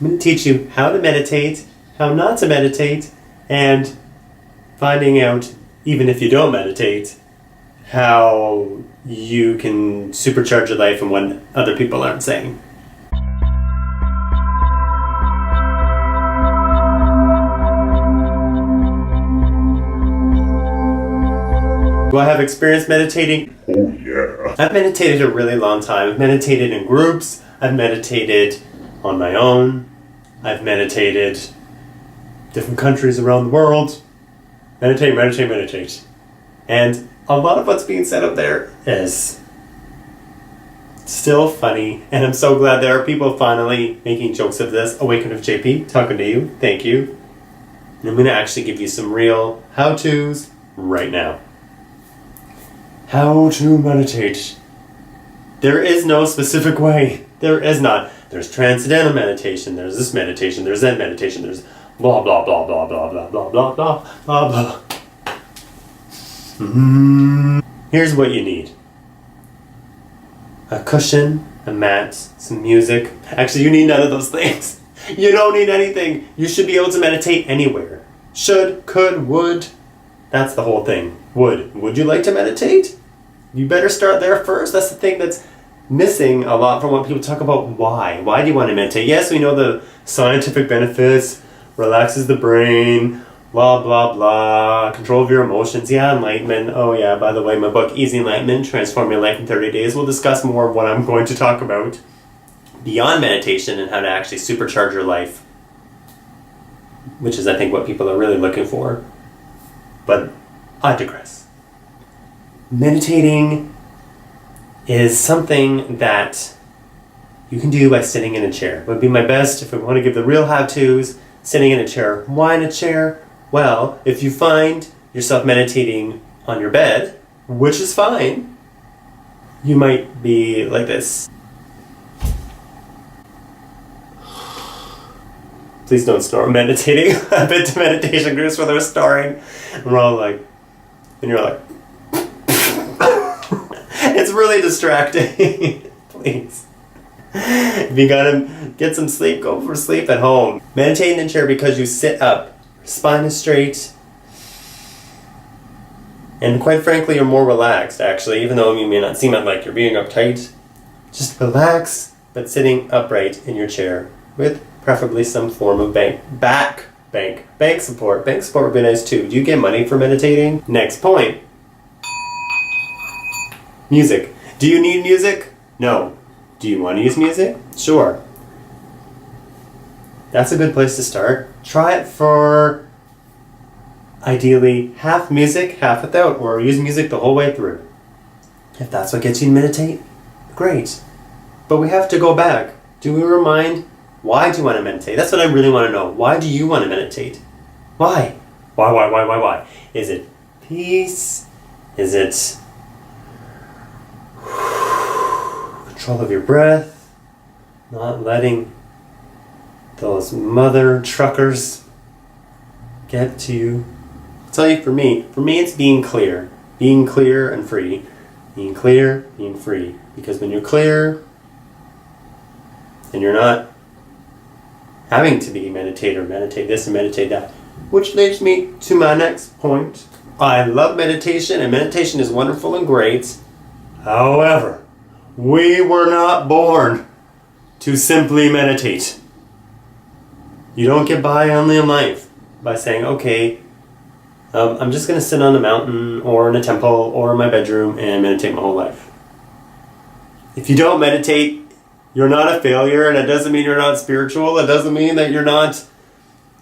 I'm going to teach you how to meditate, how not to meditate, and finding out, even if you don't meditate, how you can supercharge your life and what other people aren't saying. Do I have experience meditating? Oh yeah. I've meditated a really long time. I've meditated in groups. I've meditated on my own. I've meditated different countries around the world. Meditate. And a lot of what's being said up there is still funny. And I'm so glad there are people finally making jokes of this. Awaken of JP, talking to you. Thank you. And I'm going to actually give you some real how-tos right now. How to meditate. There is no specific way. There is not. There's transcendental meditation, there's this meditation, there's that meditation, there's blah blah blah blah blah blah blah blah blah blah blah. Here's what you need. A cushion, a mat, some music. Actually, you need none of those things. You don't need anything. You should be able to meditate anywhere. Should, could, would. That's the whole thing. Would you like to meditate? You better start there first. That's the thing that's missing a lot from what people talk about. Why do you want to meditate? Yes, we know the scientific benefits, relaxes the brain, blah blah blah, control of your emotions, yeah, enlightenment. Oh yeah, by the way, my book Easy Enlightenment, Transform Your Life in 30 Days, will discuss more of what I'm going to talk about beyond meditation and how to actually supercharge your life, which is I think what people are really looking for. But I digress. Meditating is something that you can do by sitting in a chair. It would be my best if we want to give the real how-tos, sitting in a chair. Why in a chair? Well, if you find yourself meditating on your bed, which is fine, you might be like this. Please don't snore. Meditating. I've been to meditation groups where they're snoring, and we're all like, and you're like, it's really distracting. Please. If you gotta get some sleep, go for sleep at home. Meditate in a chair because you sit up. Spine is straight. And quite frankly, you're more relaxed, actually, even though you may not seem like you're being uptight. Just relax, but sitting upright in your chair with preferably some form of bank support. Bank support would be nice too. Do you get money for meditating? Next point. Music. Do you need music? No. Do you want to use music? Sure. That's a good place to start. Try it for ideally half music, half without, or use music the whole way through. If that's what gets you to meditate, great. But we have to go back. Do we remind, why do you want to meditate? That's what I really want to know. Why do you want to meditate? Why? Why? Is it peace? Is it control of your breath? Not letting those mother truckers get to you? I'll tell you, for me it's being clear and free. Being clear, being free. Because when you're clear, and you're not having to be meditate this and meditate that. Which leads me to my next point. I love meditation, and meditation is wonderful and great. However, we were not born to simply meditate. You don't get by only in life by saying, okay, I'm just going to sit on a mountain or in a temple or in my bedroom and meditate my whole life. If you don't meditate, you're not a failure, and it doesn't mean you're not spiritual. It doesn't mean that you're not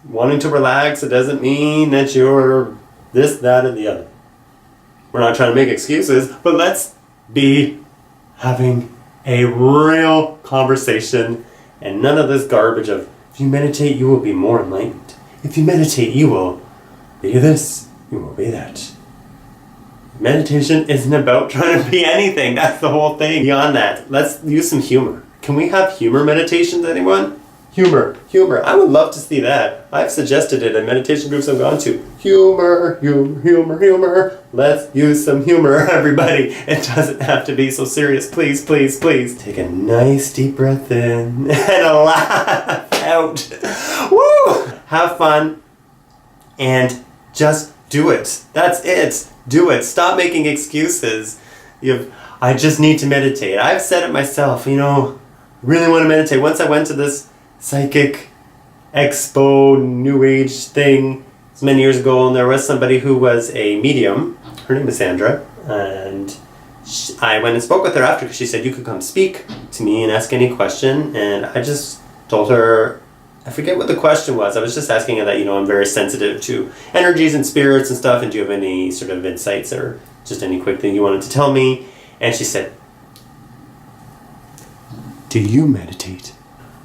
wanting to relax. It doesn't mean that you're this, that, and the other. We're not trying to make excuses, but let's be having a real conversation and none of this garbage of, if you meditate, you will be more enlightened. If you meditate, you will be this, you will be that. Meditation isn't about trying to be anything. That's the whole thing. Beyond that, let's use some humor. Can we have humor meditations, anyone? Humor. I would love to see that. I've suggested it in meditation groups I've gone to. Humor. Let's use some humor, everybody. It doesn't have to be so serious. Please. Take a nice deep breath in and a laugh out. Woo! Have fun and just do it. That's it. Do it. Stop making excuses. I just need to meditate. I've said it myself, really want to meditate. Once I went to this psychic expo new age thing many years ago, and there was somebody who was a medium. Her name was Sandra, and I went and spoke with her after because she said you could come speak to me and ask any question, and I just told her, I forget what the question was. I was just asking her that I'm very sensitive to energies and spirits and stuff, and do you have any sort of insights or just any quick thing you wanted to tell me? And she said, do you meditate?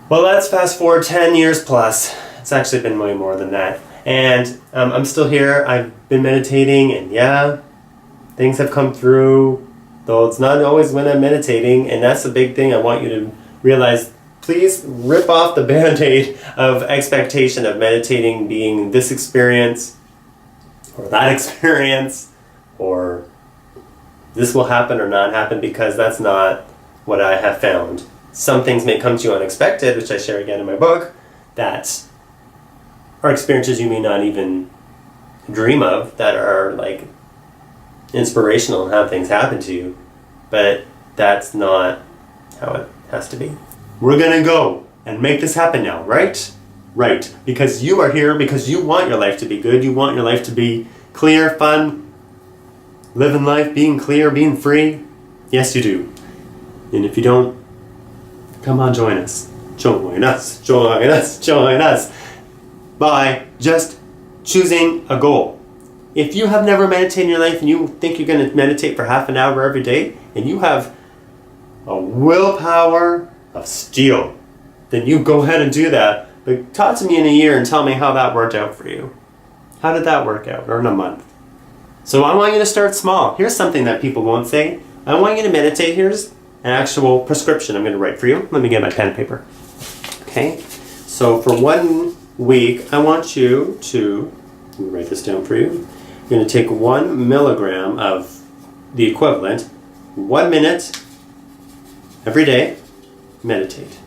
Well, let's fast forward 10 years plus. It's actually been way more than that. And I'm still here. I've been meditating, and things have come through, though it's not always when I'm meditating, and that's the big thing I want you to realize. Please rip off the Band-Aid of expectation of meditating being this experience, or that experience, or this will happen or not happen, because that's not what I have found. Some things may come to you unexpected, which I share again in my book, that are experiences you may not even dream of, that are like inspirational and have things happen to you. But that's not how it has to be. We're gonna go and make this happen now, right? Right. Because you are here, because you want your life to be good, you want your life to be clear, fun, living life, being clear, being free. Yes, you do. And if you don't, come on, join us. Join us. By just choosing a goal. If you have never meditated in your life and you think you're going to meditate for half an hour every day, and you have a willpower of steel, then you go ahead and do that. But talk to me in a year and tell me how that worked out for you. How did that work out? Or in a month? So I want you to start small. Here's something that people won't say. I want you to meditate. Here's an actual prescription I'm going to write for you. Let me get my pen and paper. Okay? So for 1 week, I want you to, let me write this down for you. You're going to take 1 milligram of the equivalent, 1 minute every day, meditate.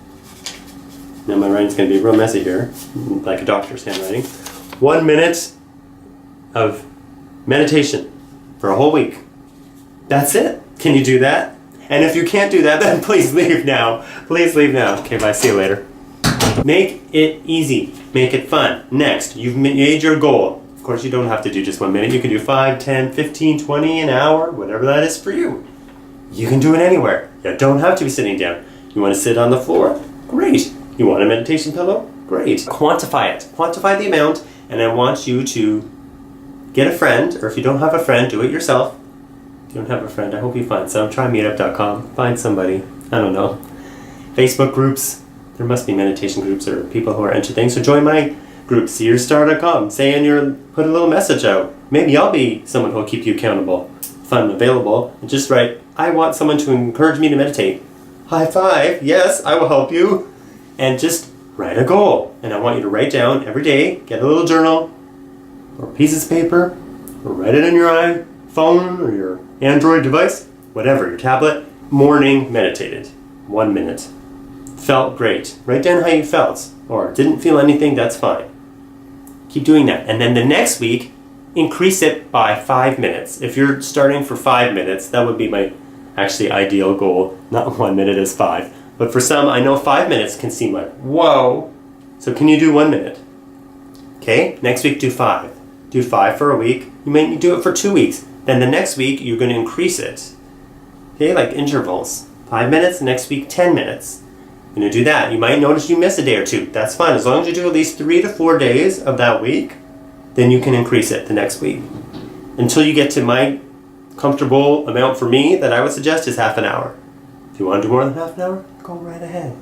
Now my writing's going to be real messy here, like a doctor's handwriting. 1 minute of meditation for a whole week. That's it. Can you do that? And if you can't do that, then please leave now. Please leave now. Okay, bye. See you later. Make it easy. Make it fun. Next, you've made your goal. Of course, you don't have to do just 1 minute. You can do 5, 10, 15, 20, an hour, whatever that is for you. You can do it anywhere. You don't have to be sitting down. You want to sit on the floor? Great. You want a meditation pillow? Great. Quantify it. Quantify the amount, and I want you to get a friend, or if you don't have a friend, do it yourself. If you don't have a friend, I hope you find some. Try meetup.com. Find somebody. I don't know. Facebook groups. There must be meditation groups or people who are into things. So join my group, seerstar.com. Put a little message out. Maybe I'll be someone who'll keep you accountable, fun, available. And just write, I want someone to encourage me to meditate. High five. Yes, I will help you. And just write a goal. And I want you to write down every day, get a little journal or pieces of paper, or write it on your iPhone or your Android device, whatever, your tablet. Morning meditated. 1 minute. Felt great. Write down how you felt. Or didn't feel anything, that's fine. Keep doing that. And then the next week, increase it by 5 minutes. If you're starting for 5 minutes, that would be my actually ideal goal. Not 1 minute is 5. But for some, I know 5 minutes can seem like, whoa. So can you do 1 minute? Okay, next week do 5. Do 5 for a week. You may do it for 2 weeks. Then the next week, you're going to increase it. Okay, like intervals. 5 minutes, next week 10 minutes. You're going to do that. You might notice you miss a day or two. That's fine. As long as you do at least 3 to 4 days of that week, then you can increase it the next week. Until you get to my comfortable amount for me that I would suggest is half an hour. If you want to do more than half an hour, go right ahead.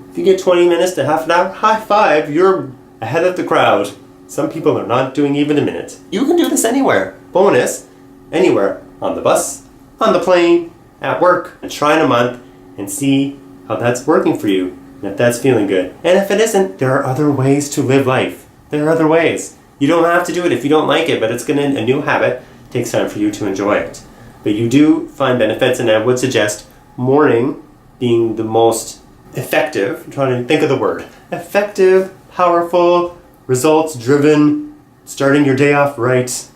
If you get 20 minutes to half an hour, high five, you're ahead of the crowd. Some people are not doing even a minute. You can do this anywhere. Bonus, anywhere. On the bus, on the plane, at work. And try in a month and see how that's working for you. And if that's feeling good, and if it isn't, there are other ways to live life. There are other ways. You don't have to do it if you don't like it, but it's a new habit. It takes time for you to enjoy it. But you do find benefits, and I would suggest morning being the most effective. I'm trying to think of the word. Effective, powerful, results-driven, starting your day off right,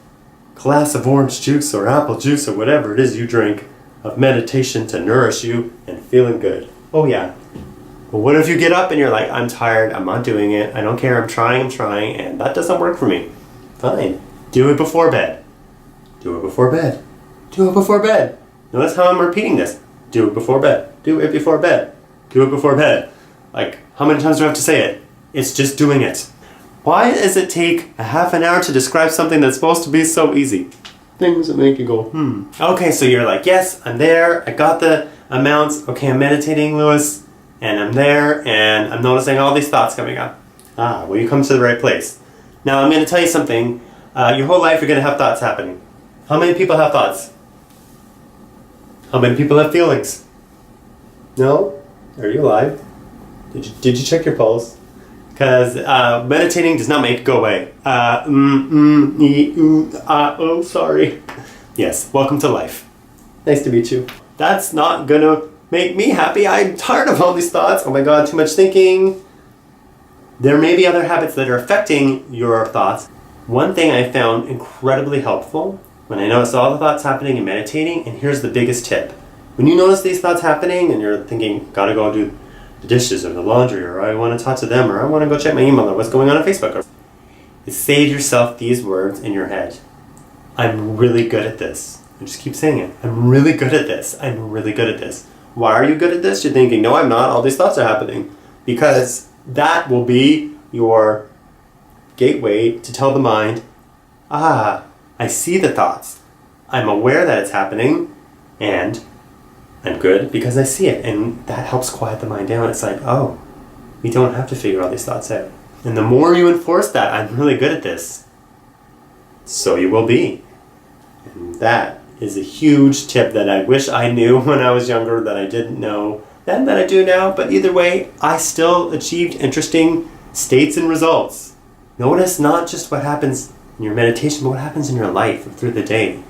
glass of orange juice or apple juice or whatever it is you drink of meditation to nourish you and feeling good. Oh yeah. But what if you get up and you're like, I'm tired, I'm not doing it, I don't care, I'm trying, and that doesn't work for me. Fine. Do it before bed. Do it before bed. Do it before bed. Notice how I'm repeating this. Do it before bed. Do it before bed. Do it before bed. Like, how many times do I have to say it? It's just doing it. Why does it take a half an hour to describe something that's supposed to be so easy? Things that make you go, Okay, so you're like, yes, I'm there, I got the amounts, okay, I'm meditating, Lewis, and I'm there, and I'm noticing all these thoughts coming up. Well, you come to the right place. Now, I'm going to tell you something. Your whole life you're going to have thoughts happening. How many people have thoughts? How many people have feelings? No? Are you alive? Did you check your pulse? Because meditating does not make it go away. Oh, sorry. Yes, welcome to life. Nice to meet you. That's not gonna make me happy. I'm tired of all these thoughts. Oh my god, too much thinking. There may be other habits that are affecting your thoughts. One thing I found incredibly helpful when I noticed all the thoughts happening in meditating, and here's the biggest tip. When you notice these thoughts happening and you're thinking, gotta go do the dishes or the laundry, or I want to talk to them, or I want to go check my email, or what's going on Facebook, is say to yourself these words in your head. I'm really good at this. And just keep saying it. I'm really good at this. I'm really good at this. Why are you good at this? You're thinking, no, I'm not. All these thoughts are happening. Because that will be your gateway to tell the mind, I see the thoughts. I'm aware that it's happening, and I'm good because I see it. And that helps quiet the mind down. It's like, oh, we don't have to figure all these thoughts out. And the more you enforce that, I'm really good at this, so you will be. And that is a huge tip that I wish I knew when I was younger, that I didn't know, then that I do now. But either way, I still achieved interesting states and results. Notice not just what happens in your meditation, but what happens in your life or through the day,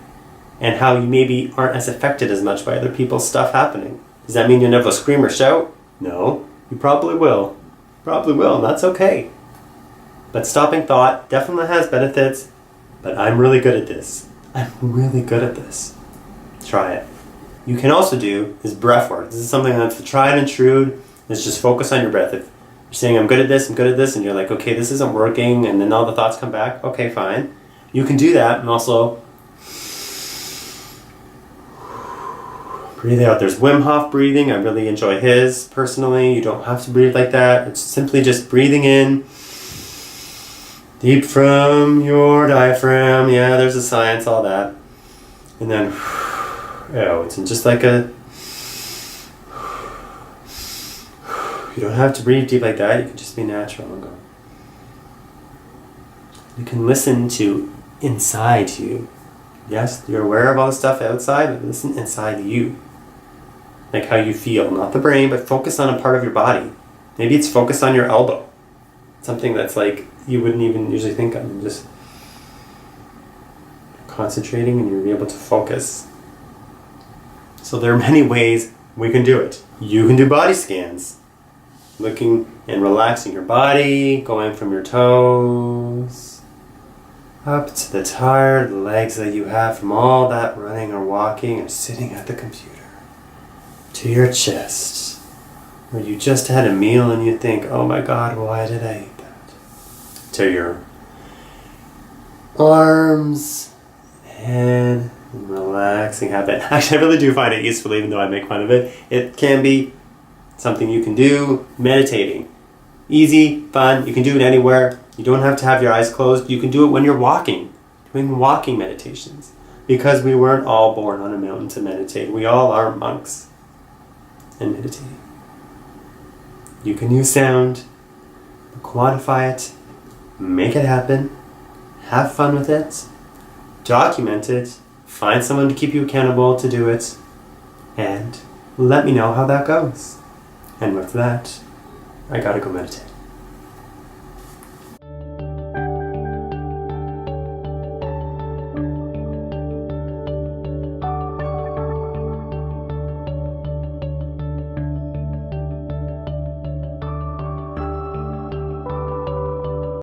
and how you maybe aren't as affected as much by other people's stuff happening. Does that mean you'll never scream or shout? No, you probably will. Probably will, and that's okay. But stopping thought definitely has benefits, but I'm really good at this. I'm really good at this. Try it. You can also do is breath work. This is something that's tried and true. Is just focus on your breath. If you're saying I'm good at this, and you're like, okay, this isn't working, and then all the thoughts come back, okay, fine. You can do that, and also breathe out. There's Wim Hof breathing. I really enjoy his personally. You don't have to breathe like that. It's simply just breathing in deep from your diaphragm. Yeah, there's a science, all that. And then out. It's just like a... You don't have to breathe deep like that. You can just be natural and go. You can listen to inside you. Yes, you're aware of all the stuff outside, but listen inside you. Like how you feel, not the brain, but focus on a part of your body. Maybe it's focused on your elbow. Something that's like you wouldn't even usually think of, and just concentrating, and you're able to focus. So there are many ways we can do it. You can do body scans, looking and relaxing your body, going from your toes up to the tired legs that you have from all that running or walking or sitting at the computer, to your chest, where you just had a meal and you think, oh my god, why did I eat that? To your arms, head, and relaxing habit. Actually, I really do find it useful, even though I make fun of it. It can be something you can do meditating. Easy, fun, you can do it anywhere. You don't have to have your eyes closed. You can do it when you're walking, doing walking meditations. Because we weren't all born on a mountain to meditate. We all are monks and meditating. You can use sound, quantify it, make it happen, have fun with it, document it, find someone to keep you accountable to do it, and let me know how that goes. And with that, I gotta go meditate.